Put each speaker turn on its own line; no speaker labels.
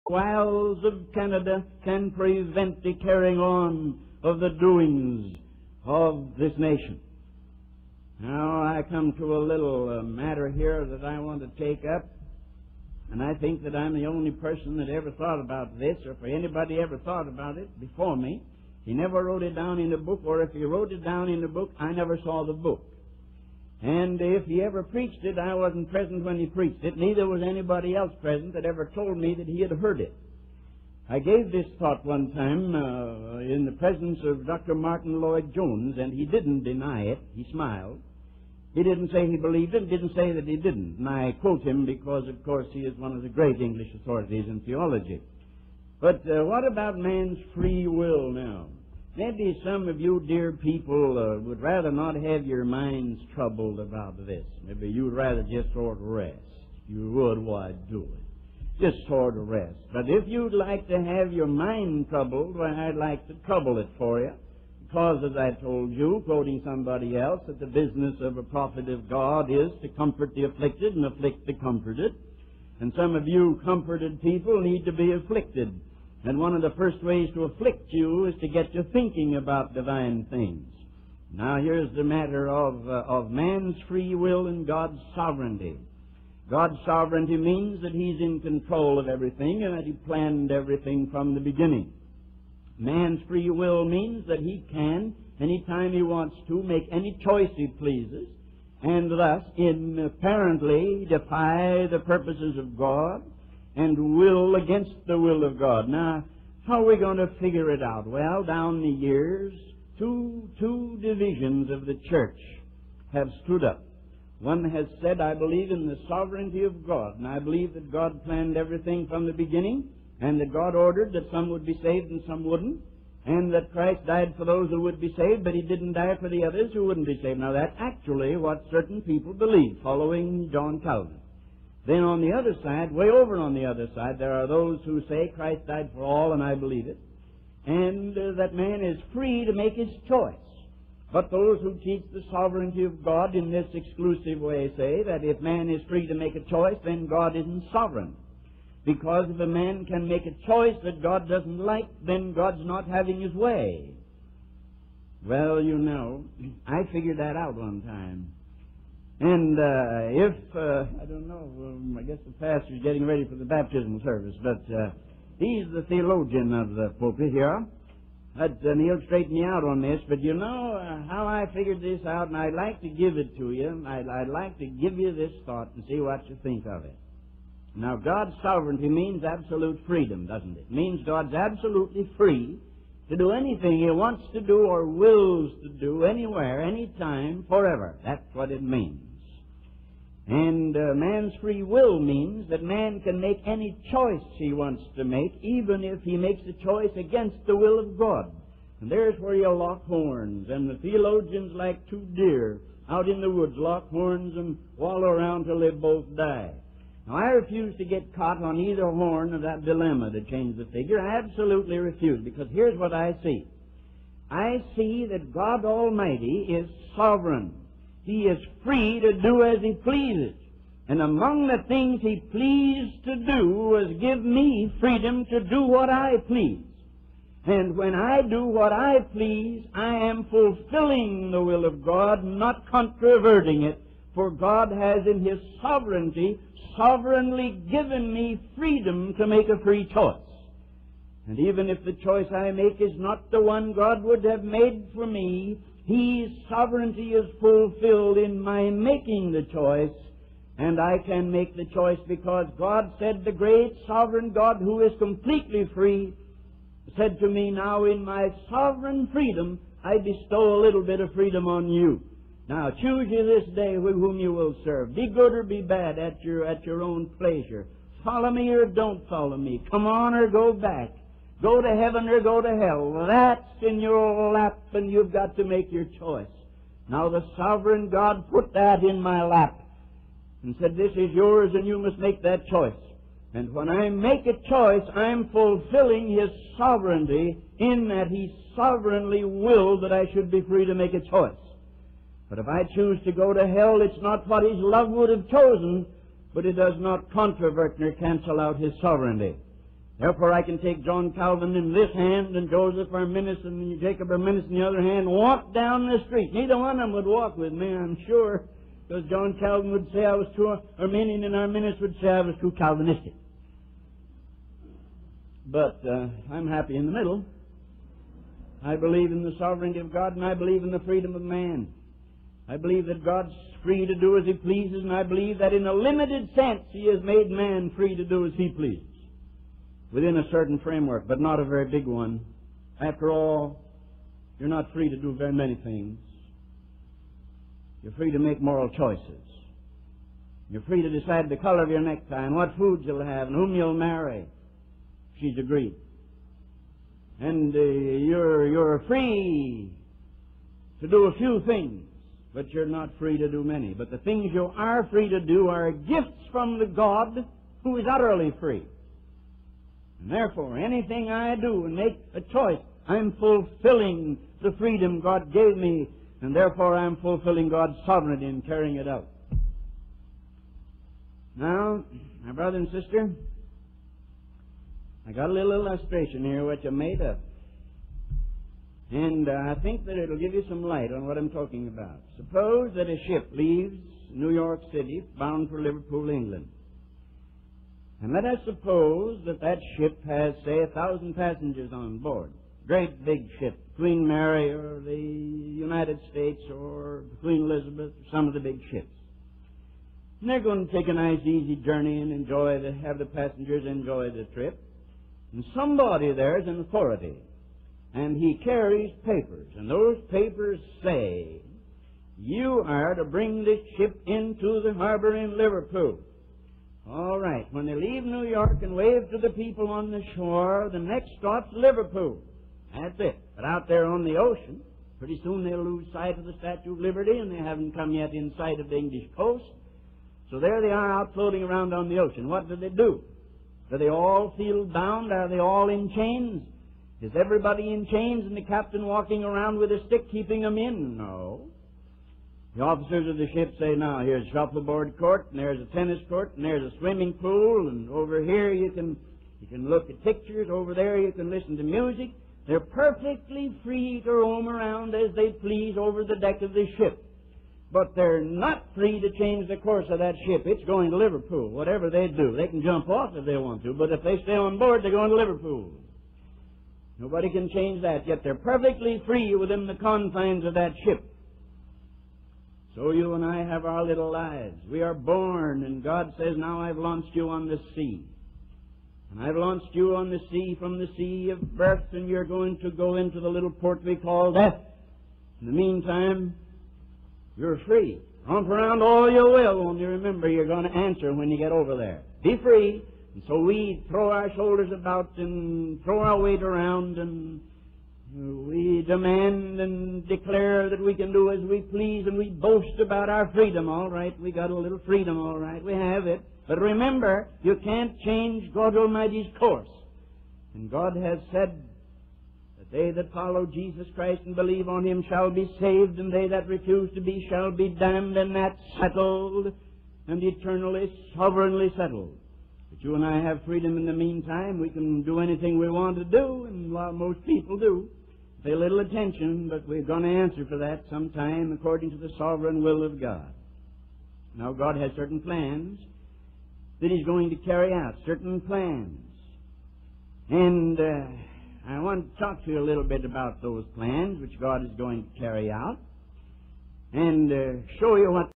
wiles of Canada can prevent the carrying on of the doings of this nation. Now I come to a little matter here that I want to take up, and I think that I'm the only person that ever thought about this, or if anybody ever thought about it before me. He never wrote it down in a book, or if he wrote it down in a book, I never saw the book. And if he ever preached it, I wasn't present when he preached it. Neither was anybody else present that ever told me that he had heard it. I gave this thought one time in the presence of Dr. Martin Lloyd Jones, and he didn't deny it. He smiled. He didn't say he believed it, didn't say that he didn't. And I quote him because, of course, he is one of the great English authorities in theology. But what about man's free will now? Maybe some of you dear people would rather not have your minds troubled about this. Maybe you'd rather just sort of rest. If you would, why do it? Just sort of rest. But if you'd like to have your mind troubled, why, I'd like to trouble it for you. Because, as I told you, quoting somebody else, that the business of a prophet of God is to comfort the afflicted and afflict the comforted. And some of you comforted people need to be afflicted. And one of the first ways to afflict you is to get you thinking about divine things. Now here's the matter of man's free will and God's sovereignty. God's sovereignty means that He's in control of everything and that He planned everything from the beginning. Man's free will means that he can, anytime he wants to, make any choice he pleases, and thus apparently defy the purposes of God and will against the will of God. Now, how are we going to figure it out? Well, down the years, two divisions of the church have stood up. One has said, I believe in the sovereignty of God, and I believe that God planned everything from the beginning, and that God ordered that some would be saved and some wouldn't, and that Christ died for those who would be saved, but He didn't die for the others who wouldn't be saved. Now, that's actually what certain people believe, following John Calvin. Then on the other side, way over on the other side, there are those who say Christ died for all, and I believe it, and that man is free to make his choice. But those who teach the sovereignty of God in this exclusive way say that if man is free to make a choice, then God isn't sovereign. Because if a man can make a choice that God doesn't like, then God's not having His way. Well, you know, I figured that out one time. And I don't know, I guess the pastor's getting ready for the baptismal service, but he's the theologian of the pulpit here. And he'll straighten me out on this, but you know how I figured this out, and I'd like to give it to you. I'd like to give you this thought and see what you think of it. Now, God's sovereignty means absolute freedom, doesn't it? It means God's absolutely free to do anything He wants to do or wills to do anywhere, anytime, forever. That's what it means. And man's free will means that man can make any choice he wants to make, even if he makes a choice against the will of God. And there's where you lock horns, and the theologians, like two deer out in the woods, lock horns and wallow around till they both die. Now, I refuse to get caught on either horn of that dilemma to change the figure. I absolutely refuse, because here's what I see. I see that God Almighty is sovereign. He is free to do as He pleases. And among the things He pleased to do was give me freedom to do what I please. And when I do what I please, I am fulfilling the will of God, not controverting it. For God has in His sovereignty sovereignly given me freedom to make a free choice. And even if the choice I make is not the one God would have made for me, His sovereignty is fulfilled in my making the choice, and I can make the choice because God said, the great sovereign God who is completely free, said to me, now in my sovereign freedom, I bestow a little bit of freedom on you. Now, choose you this day whom you will serve. Be good or be bad at your own pleasure. Follow me or don't follow me. Come on or go back. Go to heaven or go to hell. That's in your lap, and you've got to make your choice. Now, the sovereign God put that in my lap and said, this is yours, and you must make that choice. And when I make a choice, I'm fulfilling His sovereignty in that He sovereignly willed that I should be free to make a choice. But if I choose to go to hell, it's not what His love would have chosen, but it does not controvert nor cancel out His sovereignty. Therefore, I can take John Calvin in this hand and Joseph Arminius and Jacob Arminius in the other hand and walk down the street. Neither one of them would walk with me, I'm sure, because John Calvin would say I was too Arminian and Arminius would say I was too Calvinistic. But I'm happy in the middle. I believe in the sovereignty of God, and I believe in the freedom of man. I believe that God's free to do as He pleases, and I believe that in a limited sense He has made man free to do as he pleases, within a certain framework, but not a very big one. After all, you're not free to do very many things. You're free to make moral choices. You're free to decide the color of your necktie and what food you'll have and whom you'll marry. She's agreed. And you're free to do a few things, but you're not free to do many. But the things you are free to do are gifts from the God who is utterly free. And therefore, anything I do and make a choice, I'm fulfilling the freedom God gave me, and therefore I'm fulfilling God's sovereignty in carrying it out. Now, my brother and sister, I got a little illustration here which I made up. And I think that it'll give you some light on what I'm talking about. Suppose that a ship leaves New York City bound for Liverpool, England. And let us suppose that that ship has, say, 1,000 passengers on board. Great big ship, Queen Mary or the United States or Queen Elizabeth or some of the big ships. And they're going to take a nice easy journey and have the passengers enjoy the trip. And somebody there is an authority, and he carries papers, and those papers say, you are to bring this ship into the harbor in Liverpool. All right, when they leave New York and wave to the people on the shore, the next stop's Liverpool. That's it. But out there on the ocean, pretty soon they'll lose sight of the Statue of Liberty, and they haven't come yet in sight of the English coast. So there they are out floating around on the ocean. What do? Do they all feel bound? Are they all in chains? Is everybody in chains and the captain walking around with a stick keeping them in? No. The officers of the ship say, now, here's a shuffleboard court, and there's a tennis court, and there's a swimming pool, and over here you can look at pictures, over there you can listen to music. They're perfectly free to roam around as they please over the deck of the ship. But they're not free to change the course of that ship. It's going to Liverpool, whatever they do. They can jump off if they want to, but if they stay on board, they're going to Liverpool. Nobody can change that, yet they're perfectly free within the confines of that ship. So you and I have our little lives. We are born, and God says, now I've launched you on the sea. And I've launched you on the sea from the sea of birth, and you're going to go into the little port we call death. In the meantime, you're free. Romp around all you will, only remember you're going to answer when you get over there. Be free. And so we throw our shoulders about and throw our weight around, and we demand and declare that we can do as we please, and we boast about our freedom. All right, we got a little freedom, all right, we have it. But remember, you can't change God Almighty's course. And God has said, they that follow Jesus Christ and believe on Him shall be saved, and they that refuse to be shall be damned, and that's settled, and eternally, sovereignly settled. But you and I have freedom in the meantime. We can do anything we want to do, and while most people do, pay little attention, but we're going to answer for that sometime according to the sovereign will of God. Now, God has certain plans that He's going to carry out, certain plans. And I want to talk to you a little bit about those plans which God is going to carry out, and show you what